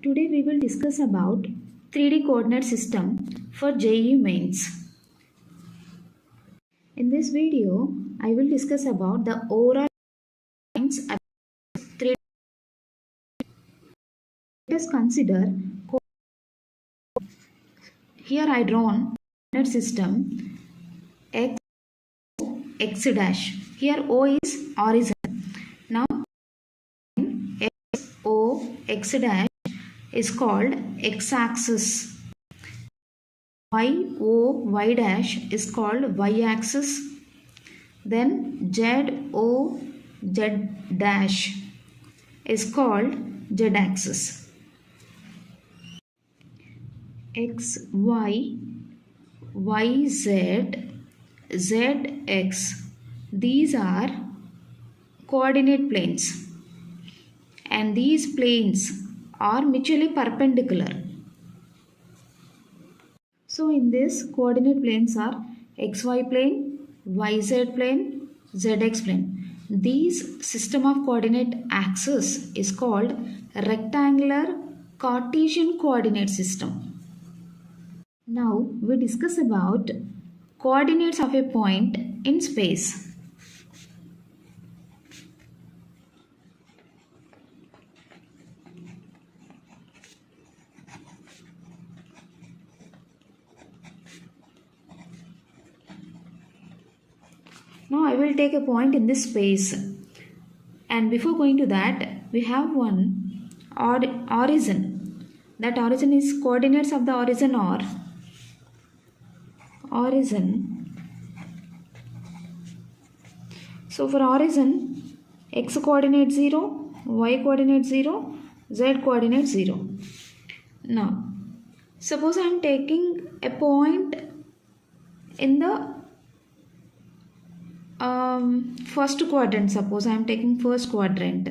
Today we will discuss about 3D coordinate system for JEE Mains. In this video, I will discuss about the overall points about 3D. Let us consider here I drawn coordinate system x dash. Here O is origin. Now x dash is called x-axis. Y dash is called y-axis. Then Z dash is called z-axis. X, Y, Y, Z, Z, X. These are coordinate planes. And these planes are mutually perpendicular. So in this, coordinate planes are xy plane, yz plane, zx plane. These system of coordinate axis is called rectangular Cartesian coordinate system. Now we discuss about coordinates of a point in space. Now I will take a point in this space, and before going to that we have one origin. That origin is coordinates of the origin or origin. So for origin, x coordinate 0, y coordinate 0, z coordinate 0. Now suppose I am taking a point in the first quadrant. Suppose I am taking first quadrant.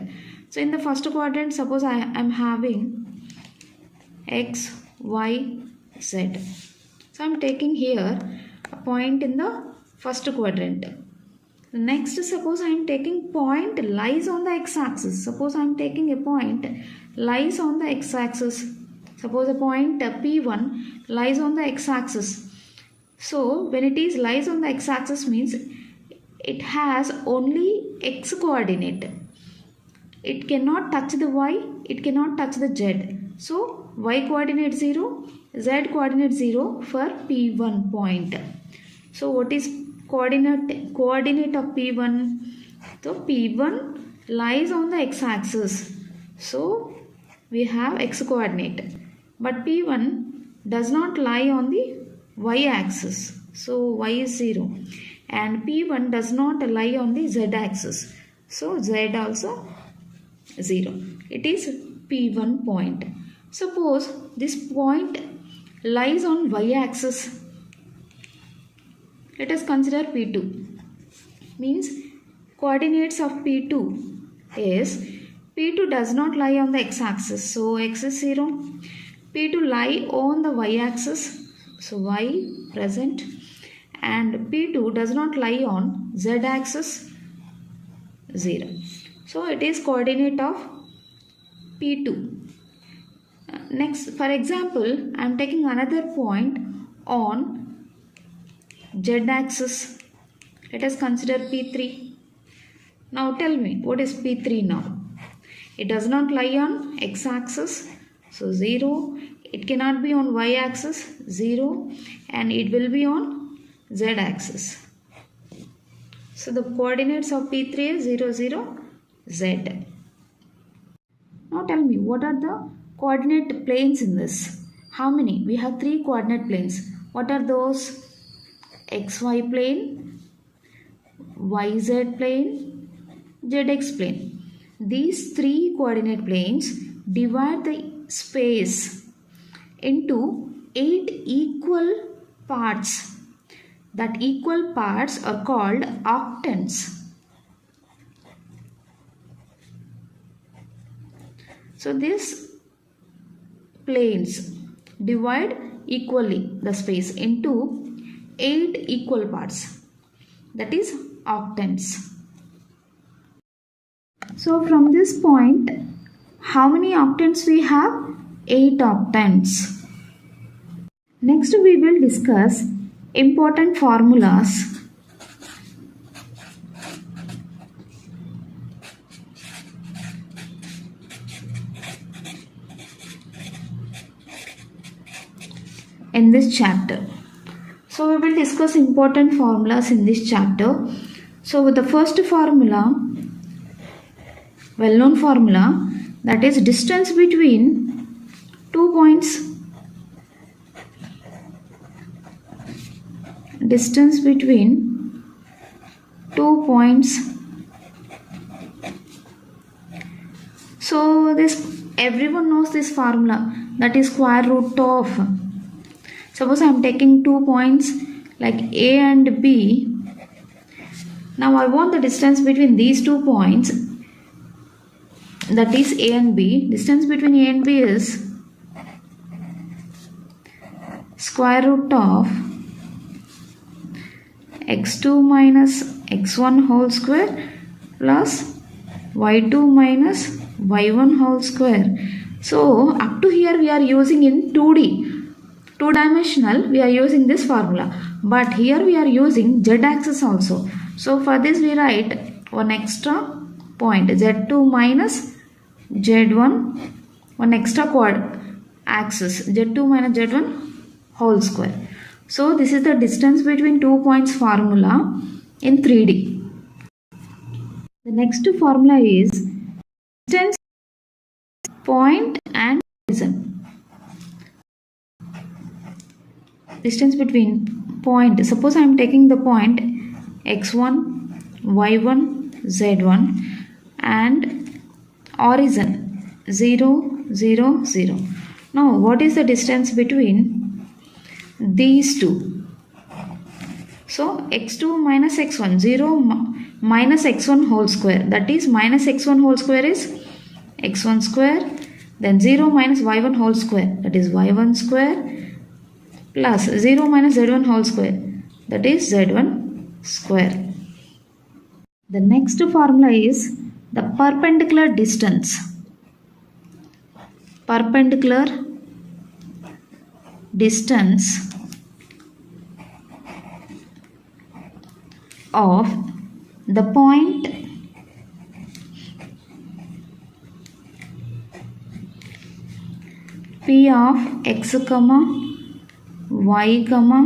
So in the first quadrant, suppose I am having x, y, z. So I am taking here a point in the first quadrant. Next, suppose I am taking point lies on the x-axis. Suppose I am taking a point lies on the x-axis. Suppose a point P1 lies on the x-axis. So when it is lies on the x-axis means it has only x coordinate. It cannot touch the y, it cannot touch the z. So y coordinate 0, z coordinate 0 for P1 point. So what is coordinate of P1? So P1 lies on the x-axis. So we have x coordinate. But P1 does not lie on the y-axis. So y is 0. And P1 does not lie on the z-axis. So z also 0. It is P1 point. Suppose this point lies on y-axis. Let us consider P2. Means coordinates of P2 is P2 does not lie on the x-axis. So x is 0. P2 lie on the y-axis. So y present. And P2 does not lie on z-axis, 0. So it is coordinate of P2. Next, for example, I am taking another point on z-axis. Let us consider P3. Now tell me, what is P3 now? It does not lie on x-axis, so 0. It cannot be on y-axis, 0. And it will be on z-axis. So the coordinates of P3 is 0, 0, z. Now tell me, what are the coordinate planes in this? How many? We have 3 coordinate planes. What are those? XY plane, YZ plane, ZX plane. These 3 coordinate planes divide the space into 8 equal parts. That equal parts are called octants. So these planes divide equally the space into 8 equal parts. That is octants. So from this point, how many octants we have? 8 octants. Next we will discuss important formulas. In this chapter. So we will discuss important formulas in this chapter. So with the first formula, well-known formula, that is distance between 2 points. Distance between 2 points. So this everyone knows this formula, that is square root of. Suppose I am taking 2 points like A and B. Now I want the distance between these 2 points, that is A and B. Distance between A and B is square root of x2 minus x1 whole square plus y2 minus y1 whole square. So up to here we are using in 2D. Two-dimensional, we are using this formula, but here we are using z-axis also. So for this we write one extra point, z2 minus z1, one extra axis, z2 minus z1 whole square. So this is the distance between 2 points formula in 3D. The next formula is distance point and horizon. Distance between point, suppose I am taking the point x1, y1, z1 and origin 0, 0, 0. Now what is the distance between these two? So x2 minus x1, 0 minus x1 whole square, that is minus x1 whole square is x1 square, then 0 minus y1 whole square, that is y1 square, plus 0 minus z1 whole square, that is z1 square. The next formula is the perpendicular distance. Perpendicular distance of the point P of x comma y comma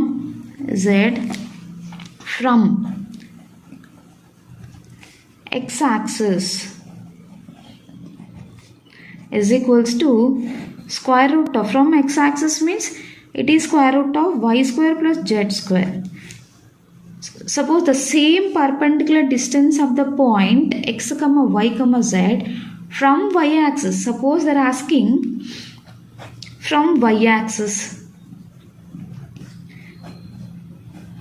z from x-axis is equals to square root of, from x-axis means it is square root of y square plus z square. Suppose the same perpendicular distance of the point x comma y comma z from y-axis. Suppose they are asking from y-axis.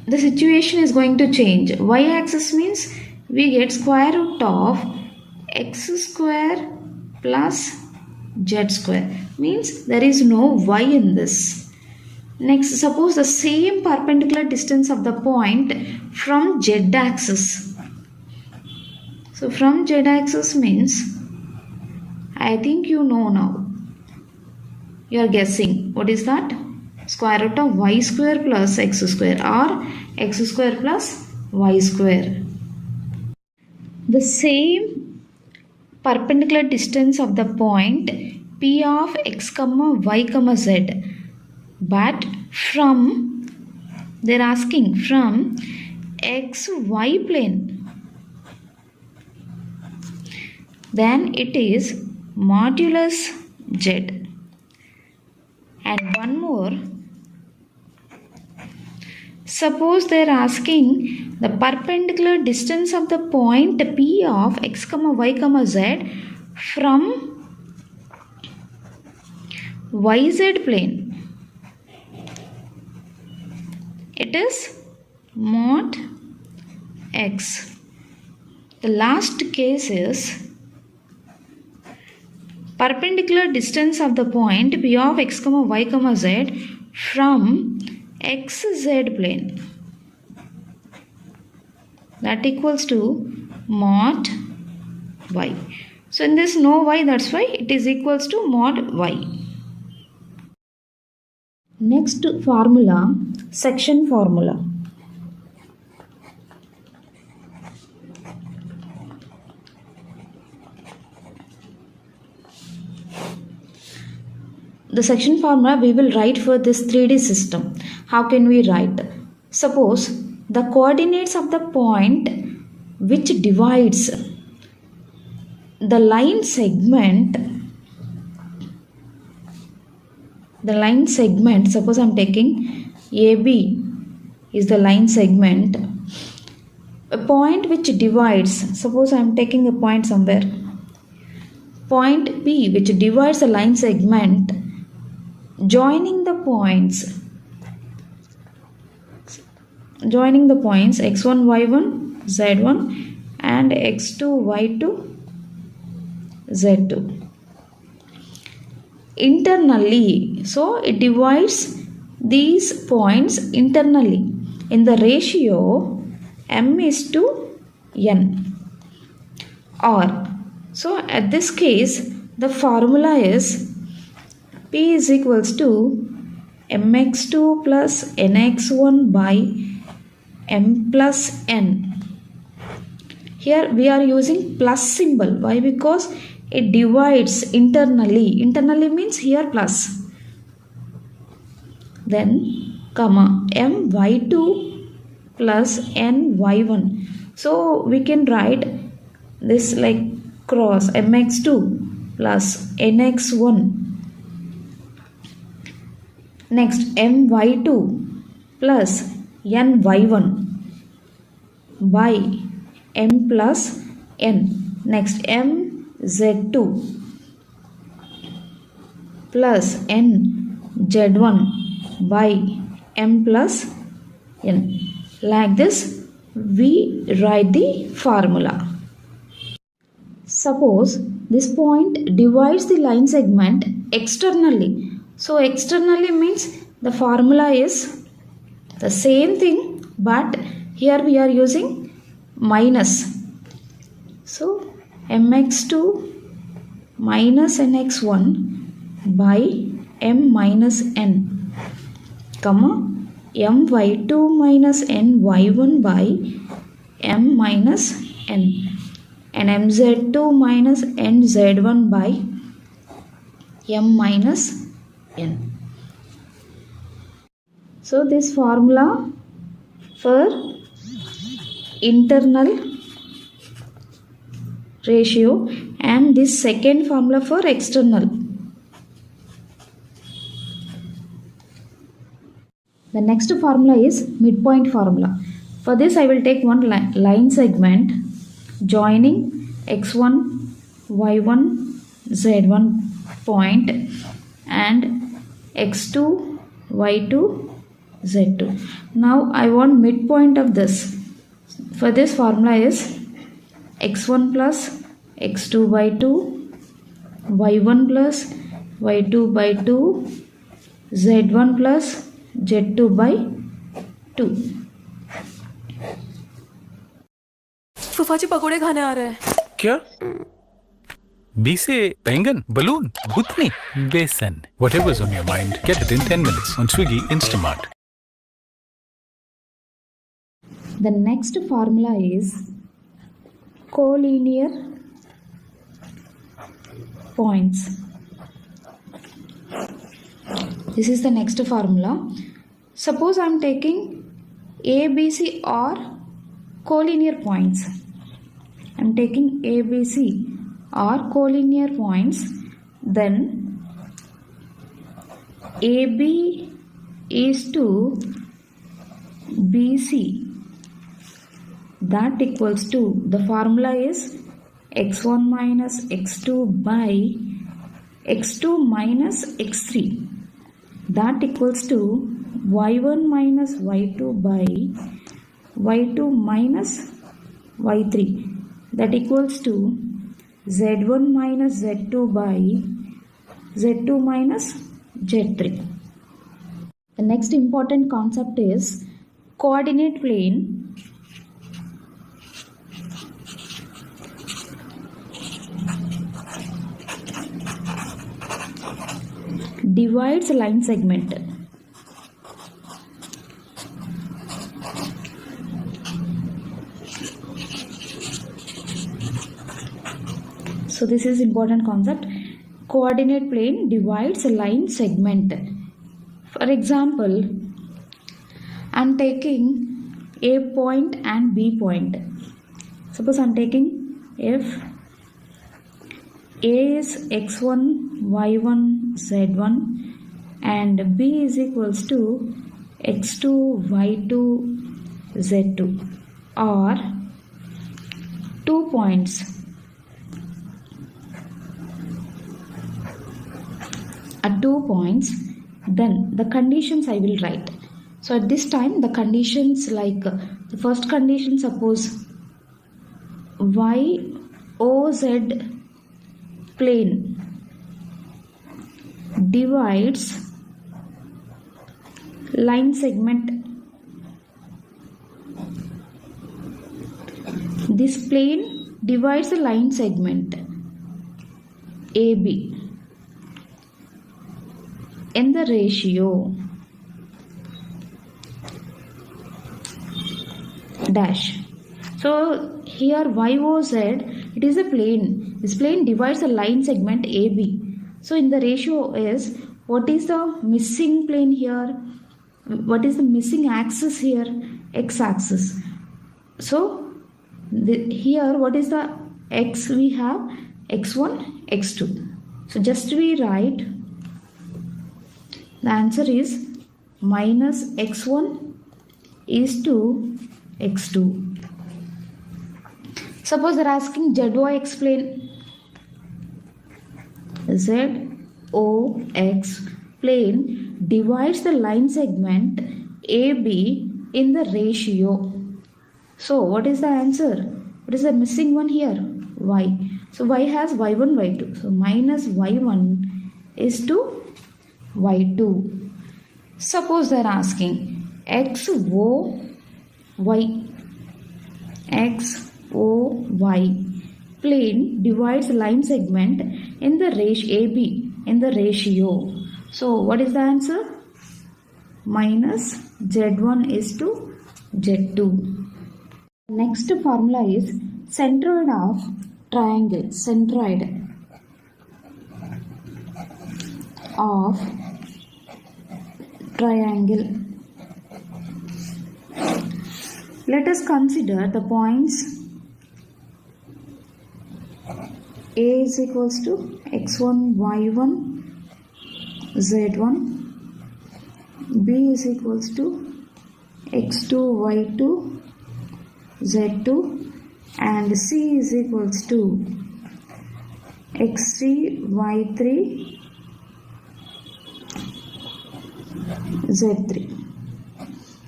The situation is going to change. Y-axis means we get square root of x square plus z square. Means there is no y in this. Next, suppose the same perpendicular distance of the point from z-axis. So from z-axis means, I think you know now. You are guessing. What is that? Square root of y square plus x square or x square plus y square. The same perpendicular distance of the point P of x comma y comma z, but from, they are asking from xy plane, then it is modulus z. And one more, suppose they are asking the perpendicular distance of the point P of x comma y comma z from yz plane. It is mod x. The last case is perpendicular distance of the point P of x comma y comma z from xz plane, that equals to mod y. So in this no y, that's why it is equals to mod y. Next formula, section formula. The section formula we will write for this 3D system. How can we write? Suppose the coordinates of the point which divides the line segment, suppose I am taking AB is the line segment, a point which divides, suppose I am taking a point somewhere, point P which divides the line segment, joining the points x1 y1 z1 and x2 y2 z2 internally. So it divides these points internally in the ratio m is to n. Or, so at this case the formula is P is equals to mx2 plus nx1 by m plus n. Here we are using plus symbol. Why? Because it divides internally. Internally means here plus. Then comma my2 plus ny1. So we can write this like cross mx2 plus nx1. Next my2 plus ny1 by m plus n. Next mz2 plus nz1 by m plus n. Like this we write the formula. Suppose this point divides the line segment externally. So externally means the formula is the same thing, but here we are using minus. So mx2 minus nx1 by m minus n, comma my2 minus ny1 by m minus n, and mz2 minus nz1 by m minus n. So this formula for internal ratio and this second formula for external. The next formula is midpoint formula. For this I will take one line segment joining x1, y1, z1 point and x2, y2, z2. Now I want midpoint of this. For this formula is x1 plus x2 by 2, y1 plus y2 by 2, z1 plus z2 by 2. फूफाजी पकोड़े खाने आ रहे हैं क्या? B से बैंगन, balloon, भूतनी, बेसन. Whatever's on your mind, get it in 10 minutes on Swiggy Instamart. The next formula is collinear points. This is the next formula. Suppose I am taking A, B, C or collinear points. I am taking A, B, C or collinear points. Then AB is to BC. That equals to, the formula is x1 minus x2 by x2 minus x3. That equals to y1 minus y2 by y2 minus y3. That equals to z1 minus z2 by z2 minus z3. The next important concept is coordinate plane. Divides line segment. So this is important concept. Coordinate plane divides a line segment. For example, I am taking A point and B point. Suppose I am taking if A is x1, y1, z1 and B is equals to x2, y2, z2, or 2 points at 2 points, then the conditions I will write. So at this time the conditions, like the first condition, suppose YOZ plane divides line segment. This plane divides the line segment AB in the ratio dash. So here YOZ, it is a plane. This plane divides the line segment AB. So in the ratio is, what is the missing plane here? What is the missing axis here? X axis. So here what is the x? We have x1, x2. So just we write, the answer is minus x1 is to x2. Suppose they are asking ZOX plane. ZOX plane divides the line segment AB in the ratio. So what is the answer? What is the missing one here? Y. So Y has y1, y2. So minus y1 is to y2. Suppose they are asking XOY plane divides line segment in the ratio AB in the ratio. So what is the answer? Minus Z1 is to Z2. Next formula is centroid of triangle. Centroid of triangle. Let us consider the points A is equals to x1, y1, z1. B is equals to x2, y2, z2. And C is equals to x3, y3, z3.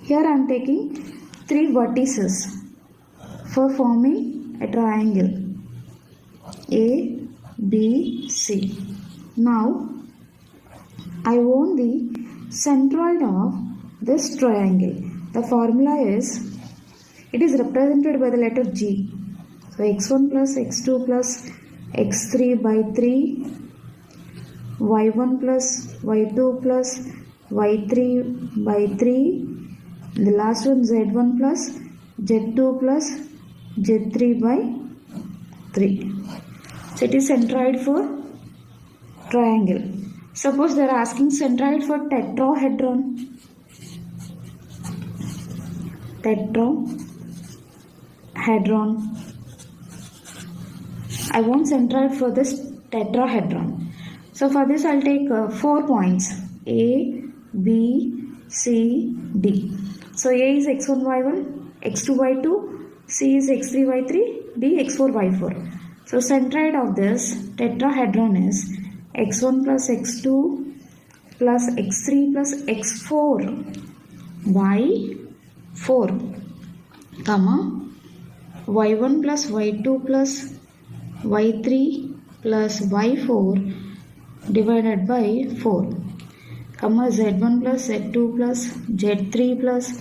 Here I am taking 3 vertices for forming a triangle A, B, C. Now I want the centroid of this triangle. The formula is, it is represented by the letter G. So x1 plus x2 plus x3 by 3, y1 plus y2 plus y3 by 3, the last one z1 plus z2 plus z3 by 3. So it is centroid for triangle. Suppose they are asking centroid for tetrahedron. I want centroid for this tetrahedron. So for this I'll take 4 points A, B, C, D. So A is x1, y1, x2, y2, C is x3, y3, D x4, y4. So centroid of this tetrahedron is x1 plus x2 plus x3 plus x4 by 4, comma y1 plus y2 plus y3 plus y4 divided by 4, comma z1 plus z2 plus z3 plus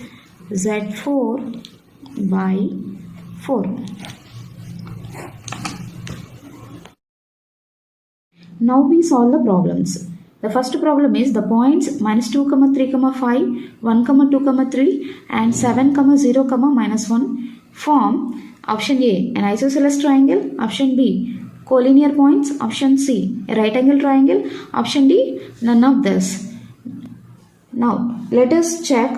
z4 by 4. Now we solve the problems. The first problem is the points minus 2, 3, 5, 1, 2, 3 and 7, 0, minus 1 form option A an isosceles triangle, option B collinear points? Option C, a right angle triangle. Option D, none of this. Now let us check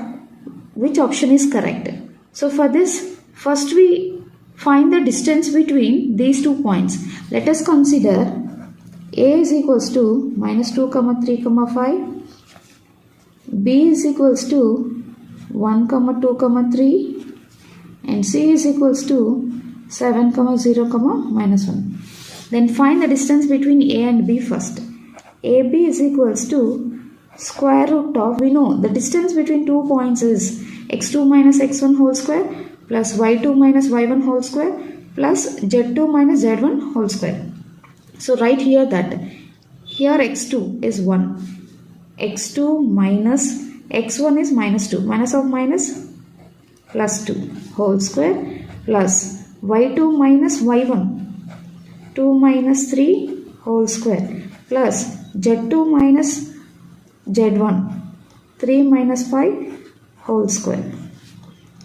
which option is correct. So for this, first we find the distance between these 2 points. Let us consider A is equals to minus 2, 3, 5. B is equals to 1, 2, 3. And C is equals to 7, 0, minus 1. Then find the distance between A and B first. AB is equals to square root of, we know the distance between 2 points is x2 minus x1 whole square plus y2 minus y1 whole square plus z2 minus z1 whole square. So write here that here x2 is 1, x2 minus x1 is minus 2, minus of minus plus 2 whole square plus y2 minus y1, 2 minus 3 whole square plus z2 minus z1, 3 minus 5 whole square.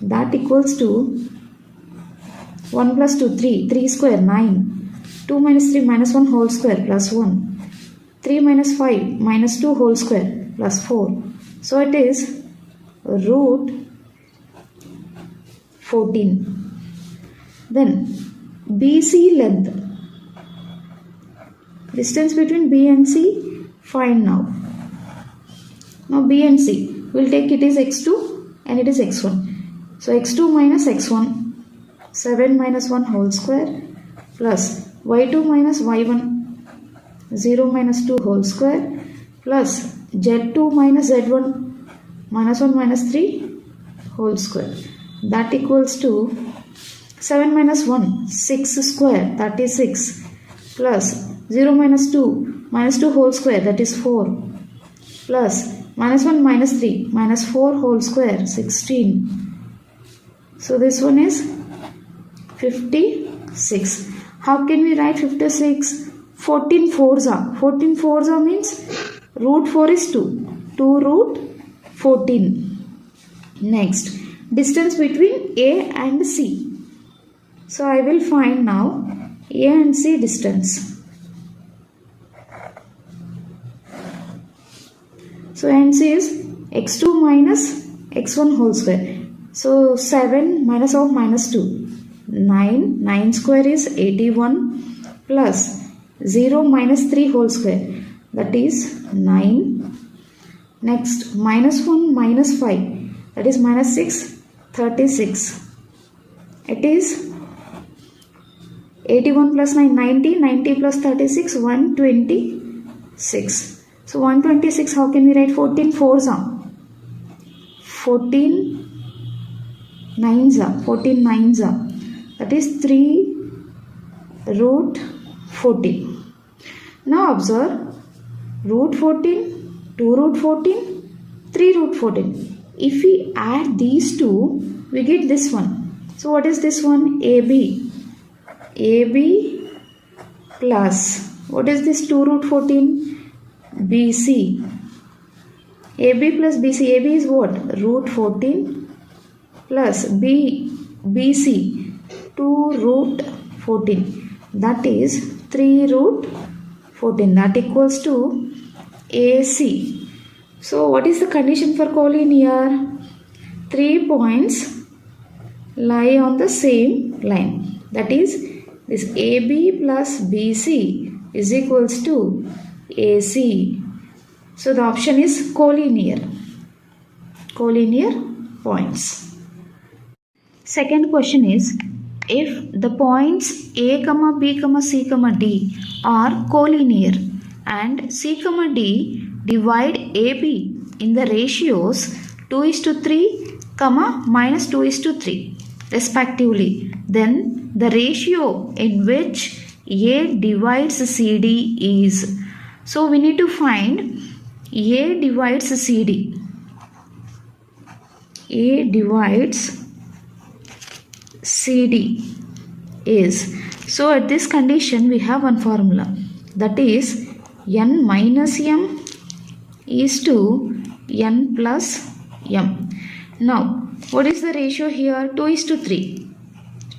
That equals to 1 plus 2, 3 square, 9. 2 minus 3 minus 1 whole square plus 1. 3 minus 5 minus 2 whole square plus 4. So it is root 14. Then BC length. Distance between B and C, find now. Now B and C, we'll take it is x2 and it is x1. So x2 minus x1, 7 minus 1 whole square plus y2 minus y1, 0 minus 2 whole square plus z2 minus z1, minus 1 minus 3 whole square. That equals to 7 minus 1, 6 square, that is 6 plus 0 minus 2 whole square, that is 4 plus minus 1 minus 3 minus 4 whole square, 16. So this one is 56. How can we write 56? 14 fours are. 14 fours are means root 4 is 2. 2 root 14. Next, distance between A and C. So I will find now A and C distance. So A and C is x2 minus x1 whole square. So 7 minus of minus 2, 9, 9 square is 81 plus 0 minus 3 whole square, that is 9. Next, minus 1 minus 5, that is minus 6, 36. It is 81 plus 9, 90, 90 plus 36, 126. So 126, how can we write? 14 fours are. 14 nines are. 14 nines are. That is 3 root 14. Now observe, root 14, 2 root 14, 3 root 14. If we add these two, we get this one. So what is this one? AB. AB plus, what is this 2 root 14? BC. AB plus BC. AB is what? Root 14 plus BC 2 root 14. That is 3 root 14. That equals to AC. So what is the condition for collinear? 3 points lie on the same line. That is, this AB plus BC is equals to AC. So the option is collinear. Collinear points. Second question is, if the points A, B, C, D are collinear and C, D divide AB in the ratios 2:3, minus 2:3 respectively, then the ratio in which A divides CD is. So we need to find A divides CD. A divides CD is. So at this condition we have one formula, that is n minus m is to n plus m. Now what is the ratio here? 2:3.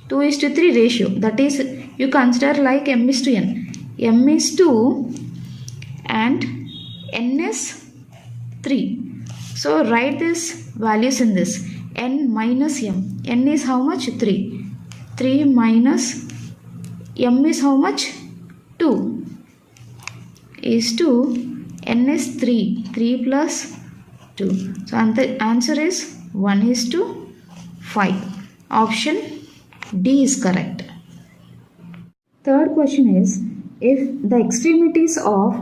2:3 ratio, that is you consider like m is to n. M is 2 and n is 3. So write this values in this. N minus m. N is how much? 3. 3 minus m is how much? 2 is 2. N is 3. 3 plus 2. So the answer is 1 is to 5. Option D is correct. Third question is, if the extremities of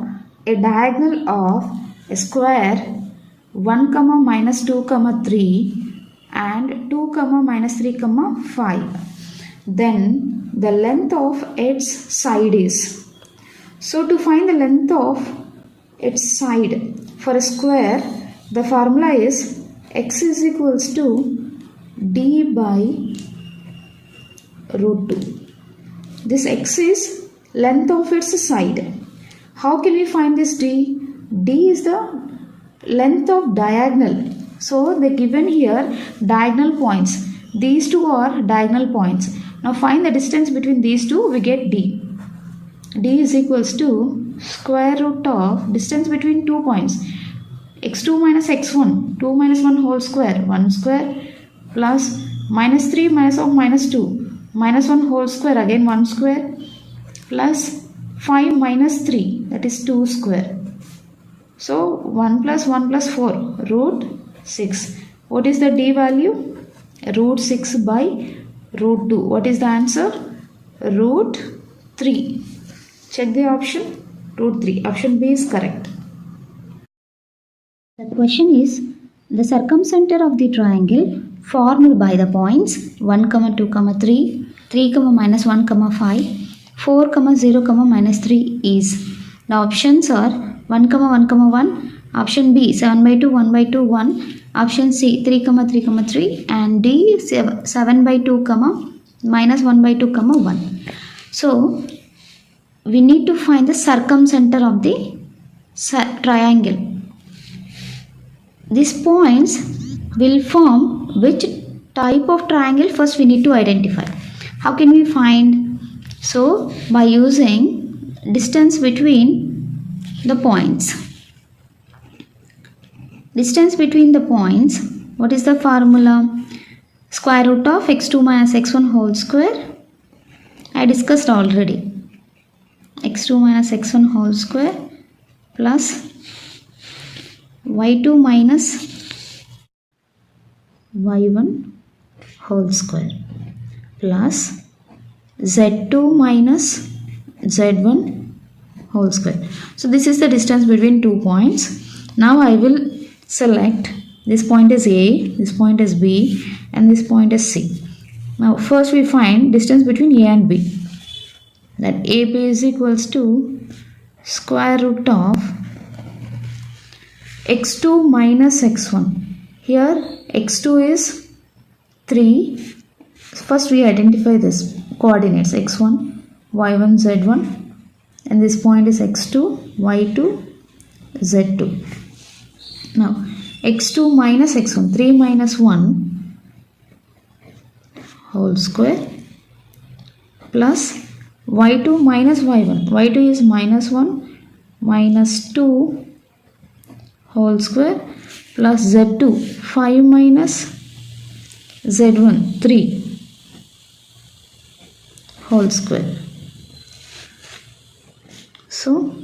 a diagonal of a square 1 comma minus 2 comma 3 and 2 comma minus 3 comma 5, then the length of its side is. So to find the length of its side for a square, the formula is x is equals to d by root 2. This x is length of its side. How can we find this d? D is the length of diagonal. So they given here diagonal points. These two are diagonal points. Now find the distance between these two, we get d. D is equals to square root of distance between 2 points. x2 minus x1, 2 minus 1 whole square, 1 square, plus minus 3 minus of minus 2, minus 1 whole square, again 1 square, plus 5 minus 3, that is 2 square. So 1 plus 1 plus 4, root 6. What is the d value? Root 6 by root 2. What is the answer? Root 3. Check the option. Root 3. Option B is correct. The question is, the circumcenter of the triangle formed by the points 1, 2, 3, 3, minus 1, 5, 4, 0, minus 3 is. The options are 1, 1, option B 7 by 2, 1 by 2, 1, option C 3, 3, 3, and D 7 by 2, minus 1 by 2, 1. So, we need to find the circumcenter of the triangle. These points will form which type of triangle? First we need to identify. How can we find? So by using distance between the points. Distance between the points, what is the formula? Square root of x2 minus x1 whole square. I discussed already. x2 minus x1 whole square plus y2 minus y1 whole square plus z2 minus z1 whole square. So this is the distance between 2 points. Now I will select this point is A, this point is B, and this point is C. Now first we find distance between A and B. That AB is equals to square root of x2 minus x1. Here x2 is 3. First we identify this coordinates x1, y1, z1, and this point is x2, y2, z2. Now x2 minus x1, 3 minus 1 whole square plus y2 minus y1. y2 is minus 1 minus 2 whole square plus z2 5 minus z1 3 whole square. So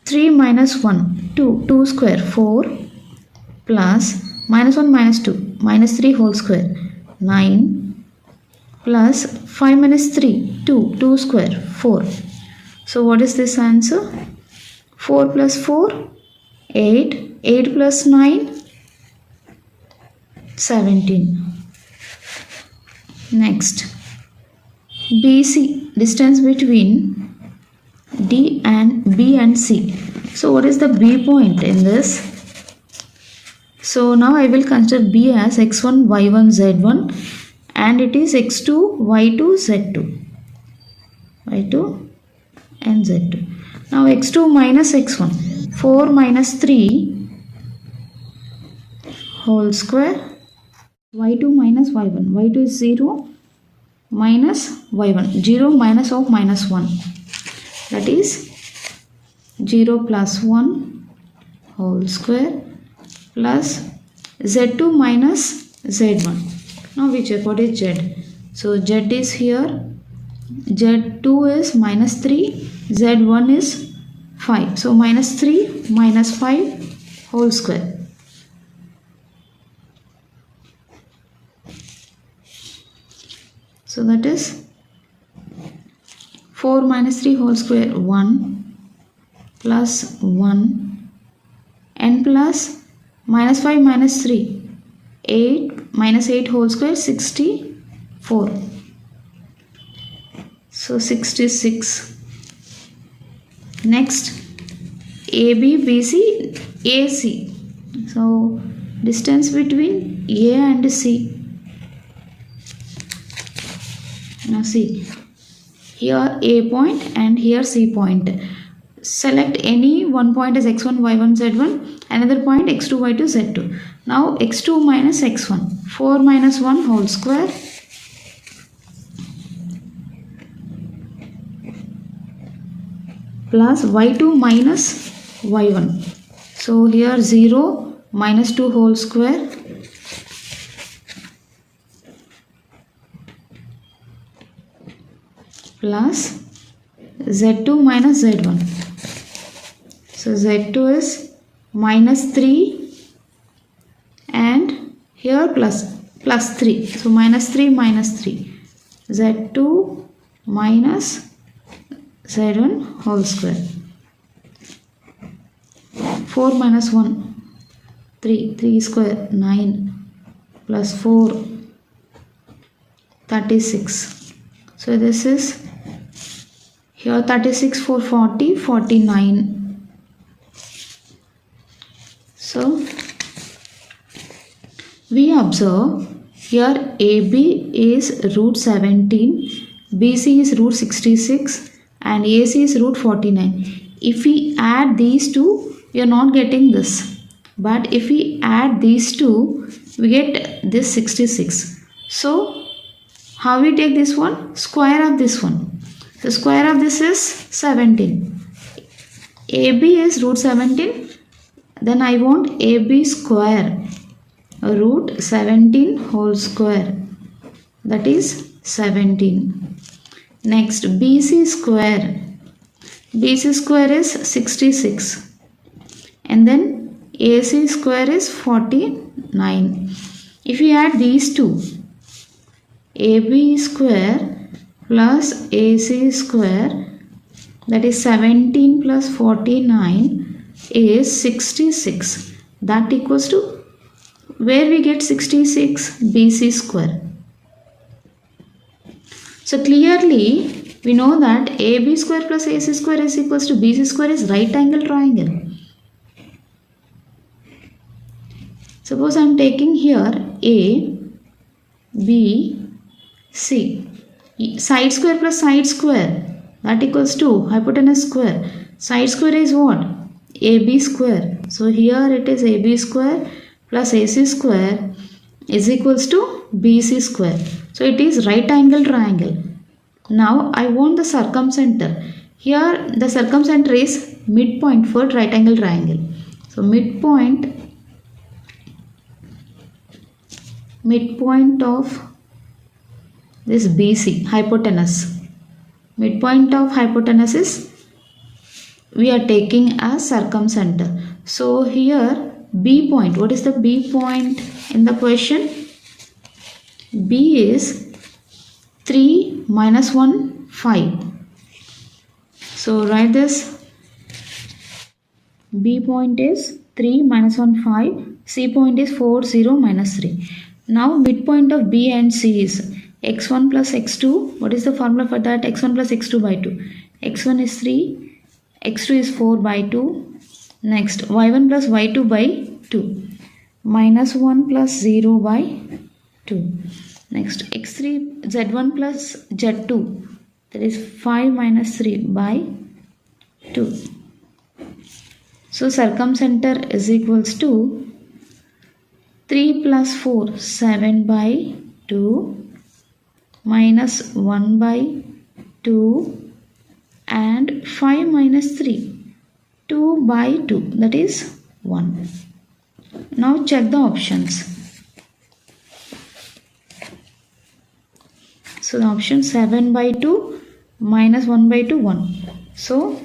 3 minus 1 2 square 4 plus minus 1 minus 2 minus 3 whole square 9 plus 5 minus 3 2 square 4. So what is this answer? 4 plus 4 8, 8 plus 9 17. Next, BC, distance between D and B and C. So what is the B point in this? So now I will consider B as x1, y1, z1, and it is x2, y2, z2. y2 and z2. Now x2 minus x1, 4 minus 3 whole square y2 minus y1. y2 is 0 minus y1. 0 minus of minus 1. That is 0 plus 1 whole square plus z2 minus z1. Now we check what is z. So z is here. z2 is minus 3. z1 is 5. So minus 3 minus 5 whole square. So that is 4 minus 3 whole square 1 plus 1 and plus minus 5 minus 3 8 minus 8 whole square 64. So 66. Next AB, BC, AC. So distance between A and C. Now see, here A point and here C point. Select any one point as x1, y1, z1, another point x2, y2, z2. Now x2 minus x1, 4 minus 1 whole square plus y2 minus y1. So here 0 minus 2 whole square plus z2 minus z1. So z2 is minus 3 and here plus 3. So minus 3 minus 3. z2 minus z1 whole square. 4 minus 1 3. 3 square 9 plus 4 36. So this is here 36 4 40 49. So we observe here AB is root 17, BC is root 66 and AC is root 49. If we add these two, we are not getting this. But if we add these two, we get this 66. So how we take this one? Square of this one. So square of this is 17. AB is root 17. Then I want AB square. Root 17 whole square. That is 17. Next BC square. BC square is 66. And then AC square is 49. If we add these two, AB square plus AC square, that is 17 plus 49 is 66. That equals to, where we get 66? BC square. So clearly we know that AB square plus AC square is equals to BC square is right angle triangle. Suppose I am taking here A, B, C. Side square plus side square, that equals to hypotenuse square. Side square is what? AB square. So here it is AB square plus AC square is equals to BC square. So it is right angle triangle. Now I want the circumcenter. Here the circumcenter is midpoint for right angle triangle. So midpoint of this BC, hypotenuse. Midpoint of hypotenuse is, we are taking as circumcenter. So here B point, what is the B point in the question? B is 3 minus 1, 5. So write this. B point is 3 minus 1, 5. C point is 4, 0 minus 3. Now midpoint of B and C is x1 plus x2. What is the formula for that? x1 plus x2 by 2. x1 is 3. x2 is 4 by 2. Next y1 plus y2 by 2. Minus 1 plus 0 by 2. Next x3 z1 plus z2. That is 5 minus 3 by 2. So circumcenter is equals to 3 plus 4, 7 by 2 minus 1 by 2 and 5 minus 3, 2 by 2, that is 1. Now check the options. So the option 7 by 2 minus 1 by 2, 1. So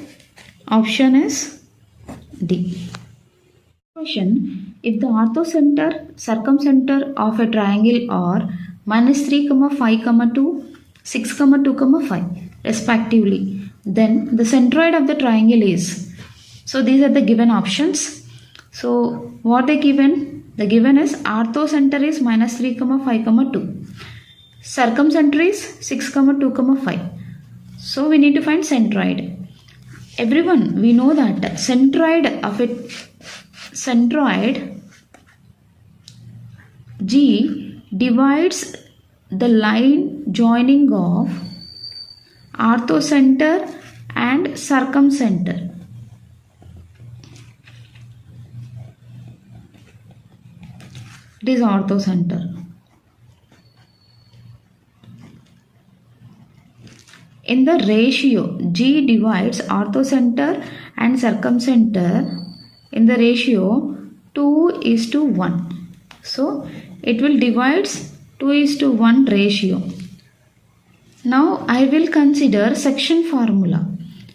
option is D. Question: if the orthocenter, circumcenter of a triangle are minus 3, 5, 2, 6, 2, 5 respectively, then the centroid of the triangle is. So these are the given options. So what they given? The given is orthocenter is minus 3, 5, 2. Circumcenter is 6, 2, 5. So we need to find centroid. Everyone, we know that centroid G divides the line joining of orthocenter and circumcenter. It is orthocenter. In the ratio, G divides orthocenter and circumcenter in the ratio 2:1. So it will divide 2:1 ratio. Now I will consider section formula.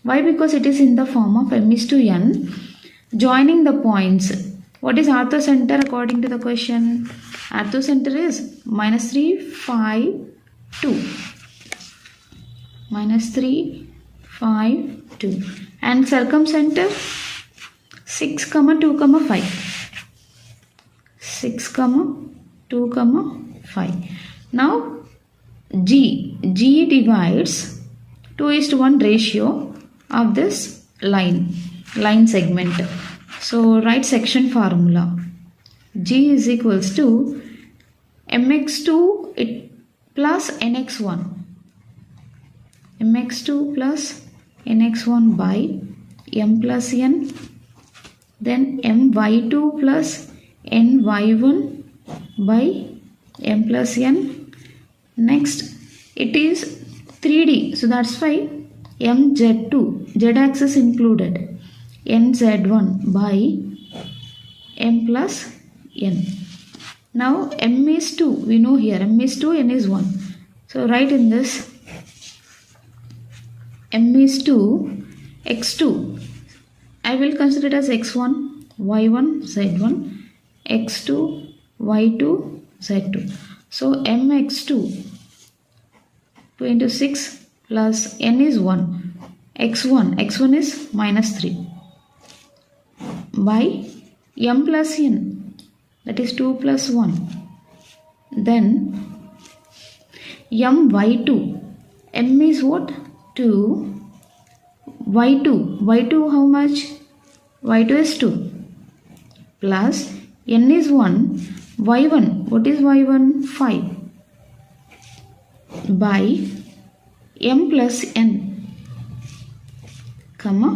Why? Because it is in the form of m:n joining the points. What is orthocenter according to the question? Orthocenter is minus 3, 5, 2. Minus 3, 5, 2. And circumcenter 6, 2, 5. 6, 2, 5. Now G divides 2:1 ratio of this line segment. So write section formula. G is equals to mx2 plus nx1. mx2 plus nx1 by m plus n, then my2 plus ny1 by m plus n. Next it is 3D, so that's why mz2, z axis included, nz1 by m plus n. Now m is 2, we know here m is 2, n is 1. So write in this m is 2, x2 I will consider it as x1, y1, z1, x2, y2, z2. So mx2, 2 into 6 plus n is 1, x1 is minus 3 by m plus n, that is 2 plus 1. Then my2, m is what? 2, y2 how much? y2 is 2 plus n is 1, y1, what is y1? 5 by m plus n, comma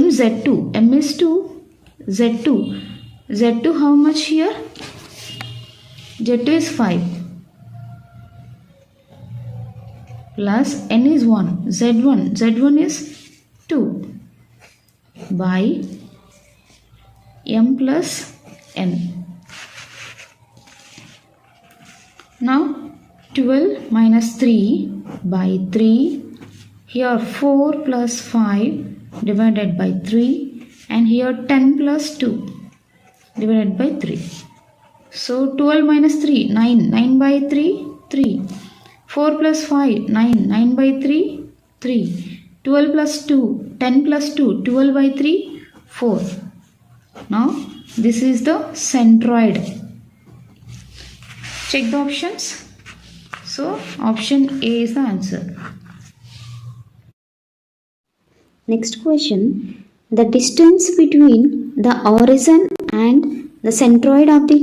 mz2, m is 2, z2 how much here? z2 is 5 plus n is 1, z1 is 2 by m plus n. Now 12 minus 3 by 3, here 4 plus 5 divided by 3, and here 10 plus 2 divided by 3. So 12 minus 3, 9 by 3, 3. 4 plus 5, 9 by 3, 3. 12 plus 2, 10 plus 2, 12 by 3, 4. Now this is the centroid. Check the options. So option A is the answer. Next question. The distance between the origin and the centroid of the